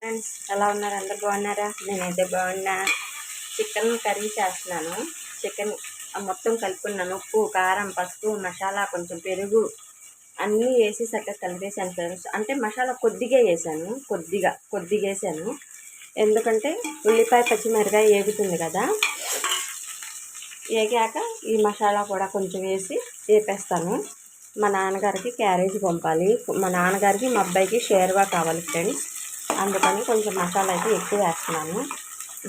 Friends ఎలా ఉన్నారు? అందరు బాగున్నారా? నేనైతే బాగున్నా. చికెన్ కర్రీ చేస్తున్నాను. చికెన్ మొత్తం కలుపుకున్నాను. ఉప్పు, కారం, పసుపు, మసాలా, కొంచెం పెరుగు అన్నీ వేసి చక్కగా కలిపేసాను ఫ్రెండ్స్. అంటే మసాలా కొద్దిగా వేసాను, కొద్దిగా వేసాను. ఎందుకంటే ఉల్లిపాయ పచ్చిమిరకాయ వేగుతుంది కదా, వేగాక ఈ మసాలా కూడా కొంచెం వేసి వేపేస్తాను. మా నాన్నగారికి క్యారేజ్ పంపాలి. మా నాన్నగారికి మా అబ్బాయికి షేర్వా కావాలి ఫ్రెండ్స్. అందుకని కొంచెం మసాలా అయితే ఎక్కువ వేస్తున్నాను.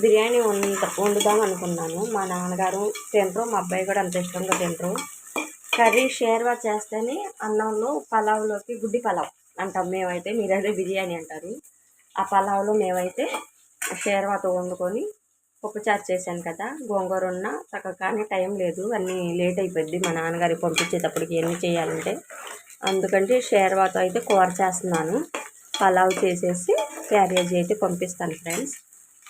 బిర్యానీ వండుదాం అనుకున్నాను. మా నాన్నగారు తినరు, మా అబ్బాయి కూడా అంత ఇష్టంగా తినరు. కర్రీ షేర్వా చేస్తేనే అన్నంలో పలావ్లోకి గుడ్డి పలావ్ అంటాం మేమైతే, మీరైతే బిర్యానీ అంటారు. ఆ పలావ్లో మేమైతే షేర్వాతో వండుకొని పప్పుచారు చేశాను కదా, గోంగూర ఉన్న చక్కగా. కానీ టైం లేదు, అన్నీ లేట్ అయిపోద్ది మా నాన్నగారికి పంపించేటప్పటికి ఎన్ని చేయాలంటే. అందుకంటే షేర్వాతో అయితే కూర చేస్తున్నాను. పలావ్ చేసేసి క్యారేజ్ అయితే పంపిస్తాను ఫ్రెండ్స్.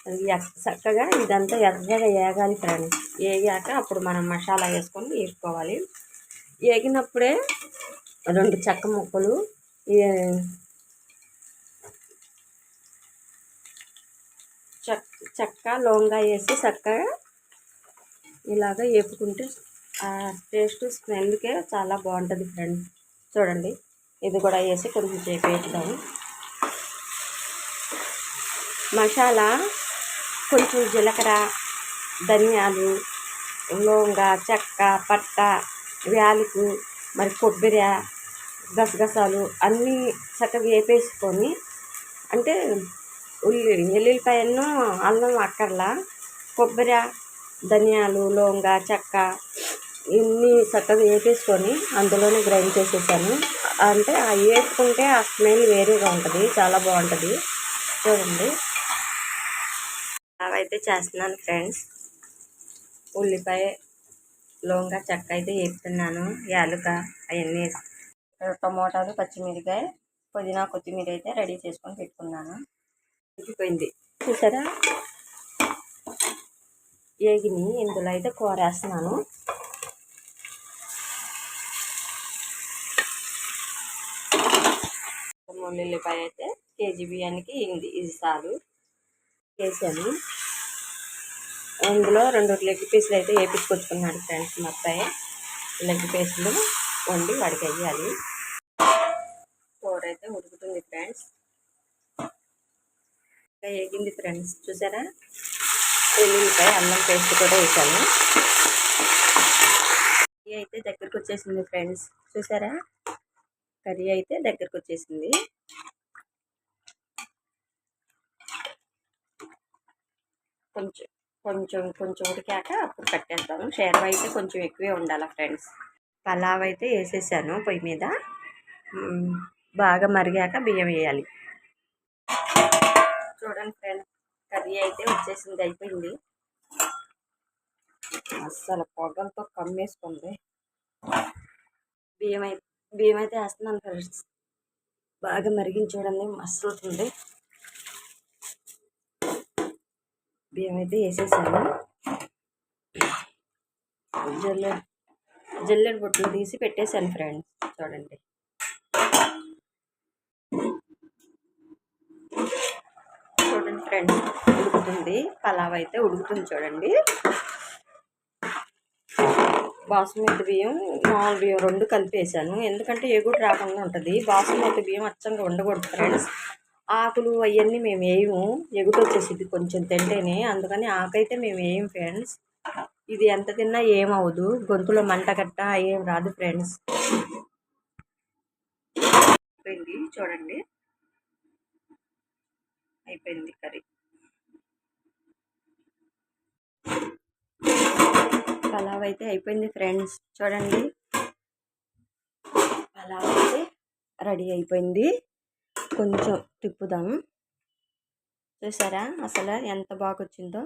అది చక్కగా ఇదంతా ఎర్రగా వేగాలి ఫ్రెండ్స్. వేగాక అప్పుడు మనం మసాలా వేసుకొని వేసుకోవాలి. వేగినప్పుడే 2 చెక్క ముక్కలు చెక్క లవంగా వేసి చక్కగా ఇలాగ వేపుకుంటే ఆ టేస్ట్ స్మెల్కే చాలా బాగుంటుంది ఫ్రెండ్స్. చూడండి, ఇది కూడా వేసి కొంచెం సేపు వేపుదాము. మసాలా కొంచెం జీలకర్ర, ధనియాలు, లవంగ, చెక్క, పట్ట, యాలకు, మరి కొబ్బరి, గసగసాలు అన్నీ చక్కగా వేపేసుకొని, అంటే ఎల్లుల్లిపాయను అల్లం అక్కర్లా, కొబ్బరి, ధనియాలు, లవంగ, చెక్క ఇన్ని చక్కగా వేపేసుకొని అందులోనే గ్రైండ్ చేసేసాను. అంటే ఆ వేసుకుంటే ఆ స్మెల్ వేరేగా ఉంటుంది, చాలా బాగుంటుంది. చూడండి, అవైతే చేస్తున్నాను ఫ్రెండ్స్. ఉల్లిపాయ, లవంగ, చెక్క అయితే వేపుతున్నాను, యాలుక అవన్నీ. టమోటాలు, పచ్చిమిరకాయ, పుదీనా, కొత్తిమీర అయితే రెడీ చేసుకొని పెట్టుకున్నాను. ఉడికిపోయింది చూసారా, ఏగిని ఇందులో అయితే కూర వేస్తున్నాను. ఉల్లిపాయ అయితే కేజీ బియ్యానికి ఇది చాలు వేసాను. అందులో 2 లెగ్ పీసులు అయితే వేపించుకొచ్చుకున్నాడు ఫ్రెండ్స్ మా అబ్బాయి. లెగ్ పీసులు వండి వాడికి వేయాలి. కూర అయితే ఉడుకుతుంది ఫ్రెండ్స్, వేగింది ఫ్రెండ్స్. చూసారా, ఉల్లిపాయ అల్లం పేస్ట్ కూడా వేసాను. కర్రీ అయితే దగ్గరకు వచ్చేసింది ఫ్రెండ్స్. చూసారా, కర్రీ అయితే దగ్గరకు వచ్చేసింది. కొంచెం కొంచెం కొంచెం ఉడికాక అప్పుడు కట్టేస్తాను. షేర్వా అయితే కొంచెం ఎక్కువే ఉండాలి ఫ్రెండ్స్. పలావ్ అయితే వేసేసాను పొయ్యి మీద. బాగా మరిగాక బియ్యం వేయాలి. చూడండి ఫ్రెండ్స్, కర్రీ అయితే వచ్చేసింది, అయిపోయింది. అస్సలు పొగలతో కమ్మేసుకుంది. బియ్యం అయితే వేస్తున్నాను ఫ్రెండ్స్. బాగా మరిగించి చూడండి, మస్తు అవుతుంది. బియ్యం అయితే వేసేసాను. జల్లెడ బొట్లు తీసి పెట్టేశాను ఫ్రెండ్స్. చూడండి, ఫ్రెండ్స్ ఉడుకుతుంది. పలావ్ అయితే ఉడుకుతుంది చూడండి. బాసుమతి బియ్యం, మామూలు బియ్యం 2 కలిపేసాను. ఎందుకంటే ఎగుడు రాకుండా ఉంటుంది. బాసుమతి బియ్యం అచ్చంగా ఉండకూడదు ఫ్రెండ్స్. ఆకులు అవన్నీ మేము వేయము, ఎగుడు వచ్చేసింది కొంచెం తింటేనే. అందుకని ఆకైతే మేము వేయం ఫ్రెండ్స్. ఇది ఎంత తిన్నా ఏమవుదు, గొంతులో మంట గట్ట ఏం రాదు ఫ్రెండ్స్. అయిపోయింది చూడండి, అయిపోయింది కర్రీ. పలావ్ అయితే అయిపోయింది ఫ్రెండ్స్. చూడండి, పలావ్ అయితే రెడీ అయిపోయింది. కొంచెం తిప్పుదాం. చూసారా అసలు ఎంత బాగా వచ్చిందో.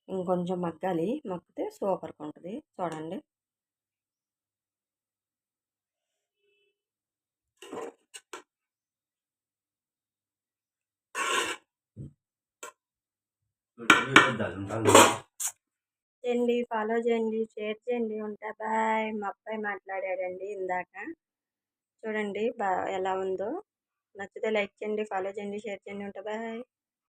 ఇంకొంచెం మగ్గాలి, మగ్గితే సూపర్గా ఉంటుంది. చూడండి, చేయండి, ఫాలో చేయండి, షేర్ చేయండి. ఉంటా, బాయ్. మా అబ్బాయి మాట్లాడాడండి ఇందాక. చూడండి ఎలా ఉందో. నచ్చితే లైక్ చేయండి, ఫాలో చేయండి, షేర్ చేయండి. ఉంటా బాయ్.